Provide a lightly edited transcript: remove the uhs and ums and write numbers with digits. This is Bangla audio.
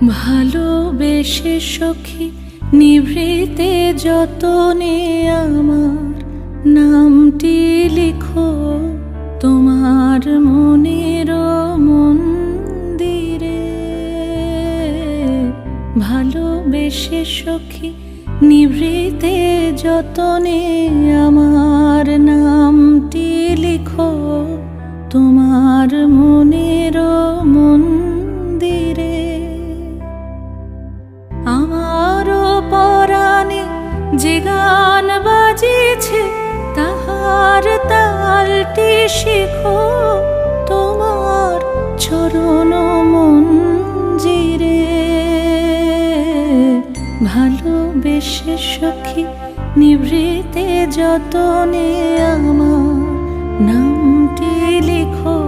ভালোবেসে সখী নিভৃতে যতনে আমার নামটি লিখো তোমার মনের মন্দিরে। ভালোবেসে সখী নিভৃতে যতনে আমার নামটি লিখো তোমার মনের মন্দিরে। আমারও পরাণে যে গান বাজিছে তাহার তালটি শিখো তোমার চরণ মঞ্জিরে। ভালোবেসে সখী নিভৃতে যতনে আমার নামটি লিখো